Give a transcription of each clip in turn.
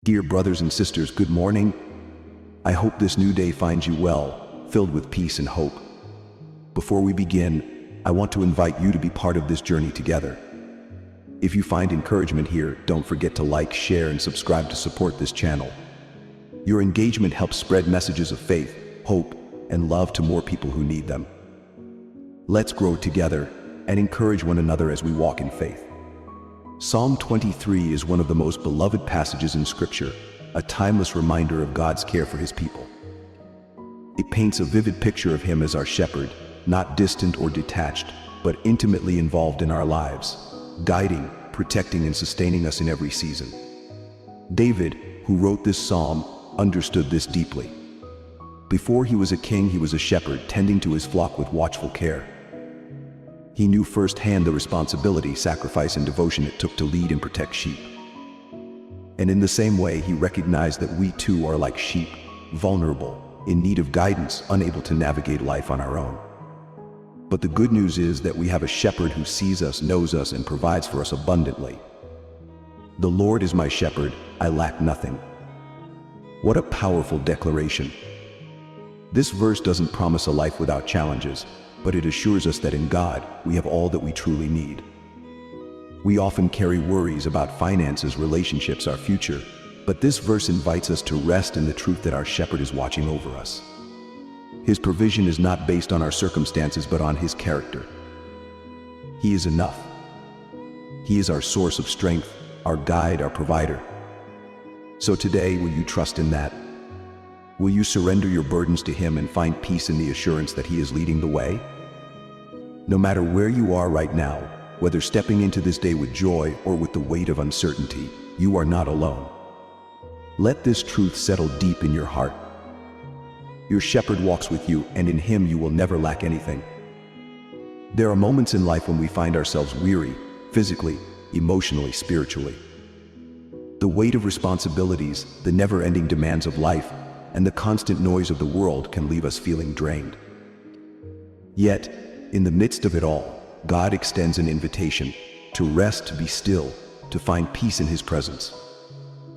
Dear brothers and sisters, good morning. I hope this new day finds you well, filled with peace and hope. Before we begin, I want to invite you to be part of this journey together. If you find encouragement here, don't forget to like, share, and subscribe to support this channel. Your engagement helps spread messages of faith, hope, and love to more people who need them. Let's grow together and encourage one another as we walk in faith. Psalm 23 is one of the most beloved passages in Scripture, a timeless reminder of God's care for His people. It paints a vivid picture of Him as our shepherd, not distant or detached, but intimately involved in our lives, guiding, protecting, and sustaining us in every season. David, who wrote this psalm, understood this deeply. Before he was a king, he was a shepherd tending to his flock with watchful care. He knew firsthand the responsibility, sacrifice, and devotion it took to lead and protect sheep. And in the same way, he recognized that we too are like sheep, vulnerable, in need of guidance, unable to navigate life on our own. But the good news is that we have a shepherd who sees us, knows us, and provides for us abundantly. The Lord is my shepherd, I lack nothing. What a powerful declaration. This verse doesn't promise a life without challenges, but it assures us that in God, we have all that we truly need. We often carry worries about finances, relationships, our future, but this verse invites us to rest in the truth that our shepherd is watching over us. His provision is not based on our circumstances, but on His character. He is enough. He is our source of strength, our guide, our provider. So today, will you trust in that? Will you surrender your burdens to Him and find peace in the assurance that He is leading the way? No matter where you are right now, whether stepping into this day with joy or with the weight of uncertainty, you are not alone. Let this truth settle deep in your heart. Your shepherd walks with you, and in Him you will never lack anything. There are moments in life when we find ourselves weary, physically, emotionally, spiritually. The weight of responsibilities, the never-ending demands of life, and the constant noise of the world can leave us feeling drained. Yet, in the midst of it all, God extends an invitation to rest, to be still, to find peace in His presence.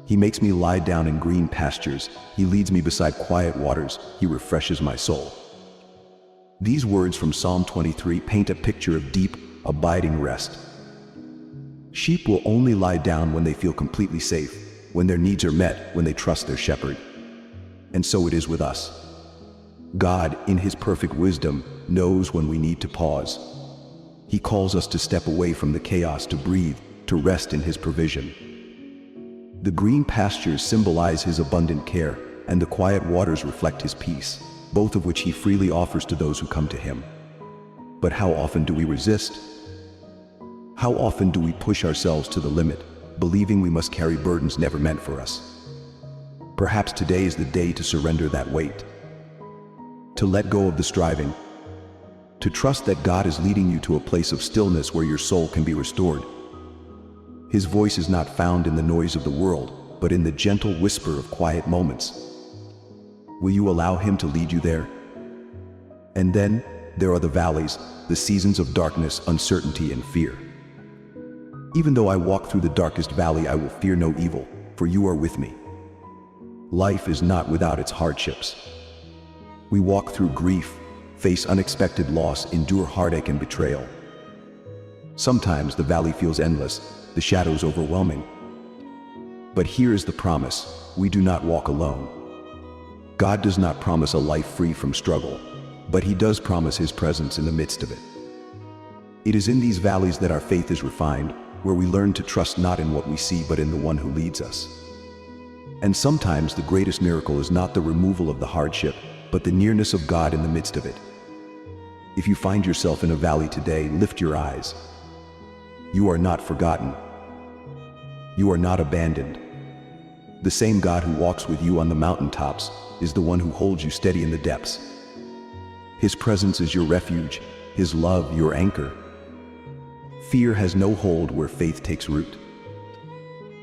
He makes me lie down in green pastures. He leads me beside quiet waters. He refreshes my soul. These words from Psalm 23 paint a picture of deep, abiding rest. Sheep will only lie down when they feel completely safe, when their needs are met, when they trust their shepherd. And so it is with us. God, in His perfect wisdom, knows when we need to pause. He calls us to step away from the chaos, to breathe, to rest in His provision. The green pastures symbolize His abundant care, and the quiet waters reflect His peace, both of which He freely offers to those who come to Him. But how often do we resist? How often do we push ourselves to the limit, believing we must carry burdens never meant for us? Perhaps today is the day to surrender that weight, to let go of the striving, to trust that God is leading you to a place of stillness where your soul can be restored. His voice is not found in the noise of the world, but in the gentle whisper of quiet moments. Will you allow Him to lead you there? And then there are the valleys, the seasons of darkness, uncertainty, and fear. Even though I walk through the darkest valley, I will fear no evil, for you are with me. Life is not without its hardships. We walk through grief, face unexpected loss, endure heartache and betrayal. Sometimes the valley feels endless, the shadows overwhelming. But here is the promise: we do not walk alone. God does not promise a life free from struggle, but He does promise His presence in the midst of it. It is in these valleys that our faith is refined, where we learn to trust not in what we see, but in the one who leads us. And sometimes the greatest miracle is not the removal of the hardship, but the nearness of God in the midst of it. If you find yourself in a valley today, lift your eyes. You are not forgotten. You are not abandoned. The same God who walks with you on the mountaintops is the one who holds you steady in the depths. His presence is your refuge, His love your anchor. Fear has no hold where faith takes root.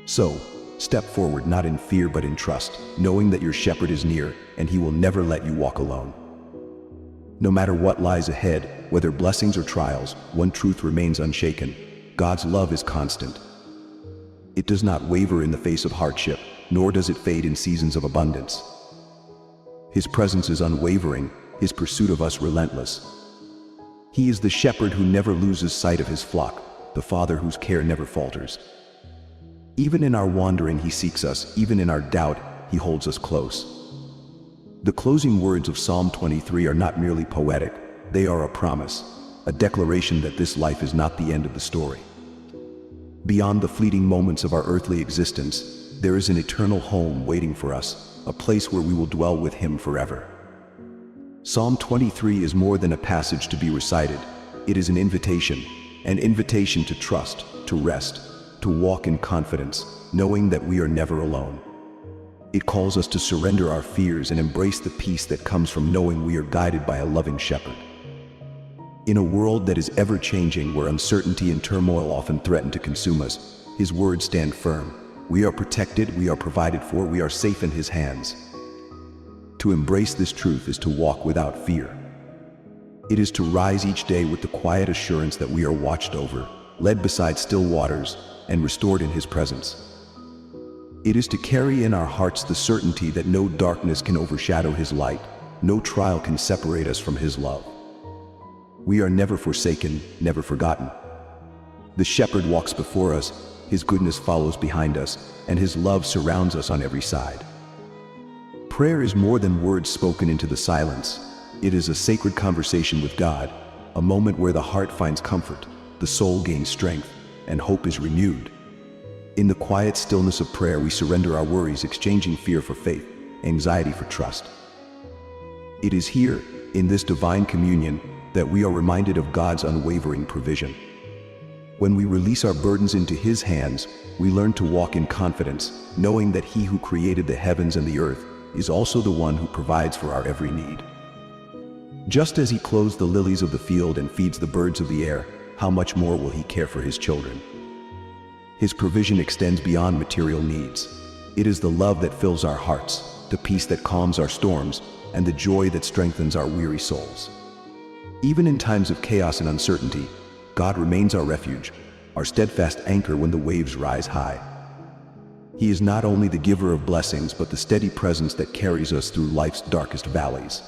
So, step forward not in fear but in trust, knowing that your shepherd is near and He will never let you walk alone. No matter what lies ahead, whether blessings or trials, one truth remains unshaken: God's love is constant. It does not waver in the face of hardship, nor does it fade in seasons of abundance. His presence is unwavering, his pursuit of us relentless. He is the shepherd who never loses sight of his flock, the father whose care never falters. Even in our wandering, he seeks us. Even in our doubt, he holds us close. The closing words of Psalm 23 are not merely poetic, they are a promise, a declaration that this life is not the end of the story. Beyond the fleeting moments of our earthly existence, there is an eternal home waiting for us, a place where we will dwell with him forever. Psalm 23 is more than a passage to be recited. It is an invitation to trust, to rest, to walk in confidence, knowing that we are never alone. It calls us to surrender our fears and embrace the peace that comes from knowing we are guided by a loving shepherd. In a world that is ever-changing, where uncertainty and turmoil often threaten to consume us, his words stand firm. We are protected, we are provided for, we are safe in his hands. To embrace this truth is to walk without fear. It is to rise each day with the quiet assurance that we are watched over, led beside still waters, and restored in his presence. It is to carry in our hearts the certainty that no darkness can overshadow his light, no trial can separate us from his love. We are never forsaken, never forgotten. The shepherd walks before us, his goodness follows behind us, and his love surrounds us on every side. Prayer is more than words spoken into the silence. It is a sacred conversation with God, a moment where the heart finds comfort, the soul gains strength, and hope is renewed. In the quiet stillness of prayer, we surrender our worries, exchanging fear for faith, anxiety for trust. It is here, in this divine communion, that we are reminded of God's unwavering provision. When we release our burdens into his hands, we learn to walk in confidence, knowing that he who created the heavens and the earth is also the one who provides for our every need. Just as he clothes the lilies of the field and feeds the birds of the air, how much more will he care for his children? His provision extends beyond material needs. It is the love that fills our hearts, the peace that calms our storms, and the joy that strengthens our weary souls. Even in times of chaos and uncertainty, God remains our refuge, our steadfast anchor when the waves rise high. He is not only the giver of blessings, but the steady presence that carries us through life's darkest valleys.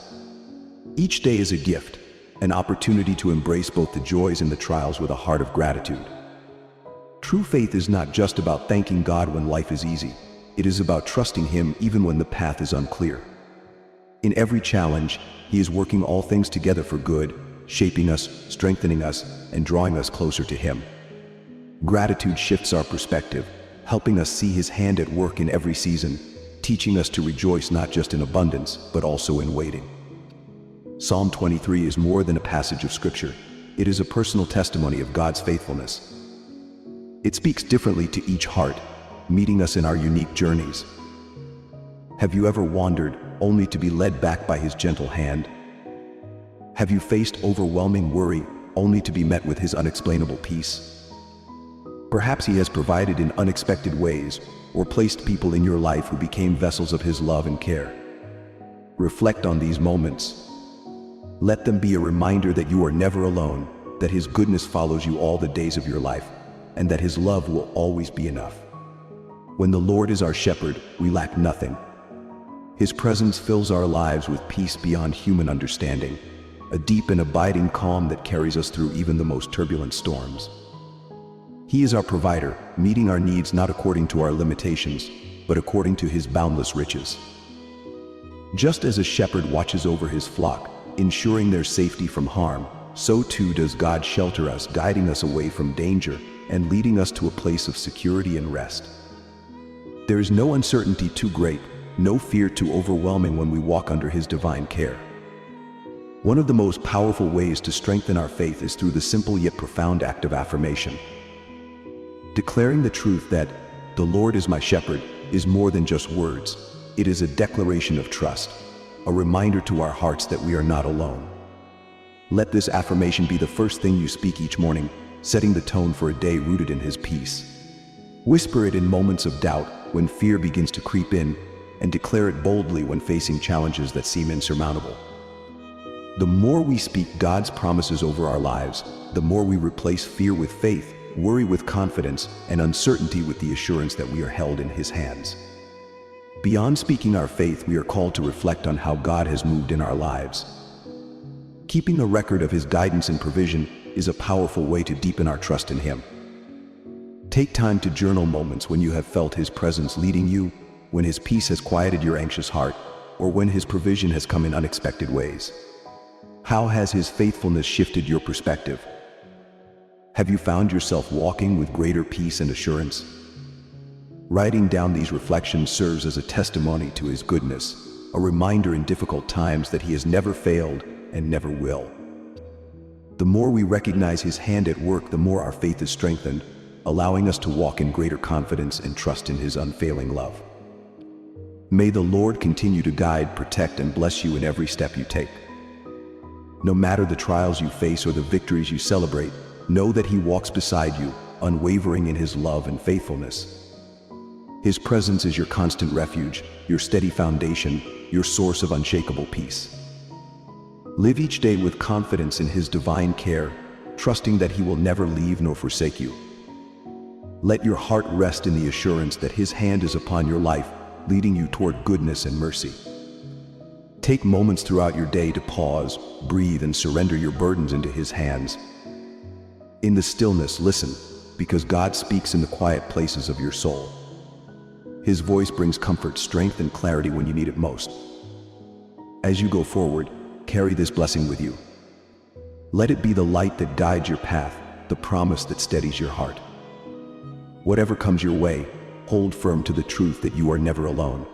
Each day is a gift, an opportunity to embrace both the joys and the trials with a heart of gratitude. True faith is not just about thanking God when life is easy. It is about trusting him even when the path is unclear. In every challenge, he is working all things together for good, shaping us, strengthening us, and drawing us closer to him. Gratitude shifts our perspective, helping us see his hand at work in every season, teaching us to rejoice not just in abundance, but also in waiting. Psalm 23 is more than a passage of scripture. It is a personal testimony of God's faithfulness. It speaks differently to each heart, meeting us in our unique journeys. Have you ever wandered only to be led back by his gentle hand? Have you faced overwhelming worry only to be met with his unexplainable peace? Perhaps he has provided in unexpected ways, or placed people in your life who became vessels of his love and care. Reflect on these moments. Let them be a reminder that you are never alone, that his goodness follows you all the days of your life, and that his love will always be enough. When the Lord is our shepherd, we lack nothing. His presence fills our lives with peace beyond human understanding, a deep and abiding calm that carries us through even the most turbulent storms. He is our provider, meeting our needs not according to our limitations, but according to his boundless riches. Just as a shepherd watches over his flock, ensuring their safety from harm, so too does God shelter us, guiding us away from danger and leading us to a place of security and rest. There is no uncertainty too great, no fear too overwhelming when we walk under his divine care. One of the most powerful ways to strengthen our faith is through the simple yet profound act of affirmation. Declaring the truth that the Lord is my shepherd is more than just words. It is a declaration of trust, a reminder to our hearts that we are not alone. Let this affirmation be the first thing you speak each morning, setting the tone for a day rooted in his peace. Whisper it in moments of doubt when fear begins to creep in, and declare it boldly when facing challenges that seem insurmountable. The more we speak God's promises over our lives, the more we replace fear with faith, worry with confidence, and uncertainty with the assurance that we are held in his hands. Beyond speaking our faith, we are called to reflect on how God has moved in our lives. Keeping a record of His guidance and provision is a powerful way to deepen our trust in Him. Take time to journal moments when you have felt His presence leading you, when His peace has quieted your anxious heart, or when His provision has come in unexpected ways. How has His faithfulness shifted your perspective? Have you found yourself walking with greater peace and assurance? Writing down these reflections serves as a testimony to His goodness, a reminder in difficult times that He has never failed and never will. The more we recognize His hand at work, the more our faith is strengthened, allowing us to walk in greater confidence and trust in His unfailing love. May the Lord continue to guide, protect, and bless you in every step you take. No matter the trials you face or the victories you celebrate, know that He walks beside you, unwavering in His love and faithfulness. His presence is your constant refuge, your steady foundation, your source of unshakable peace. Live each day with confidence in His divine care, trusting that He will never leave nor forsake you. Let your heart rest in the assurance that His hand is upon your life, leading you toward goodness and mercy. Take moments throughout your day to pause, breathe, and surrender your burdens into His hands. In the stillness, listen, because God speaks in the quiet places of your soul. His voice brings comfort, strength, and clarity when you need it most. As you go forward, carry this blessing with you. Let it be the light that guides your path, the promise that steadies your heart. Whatever comes your way, hold firm to the truth that you are never alone.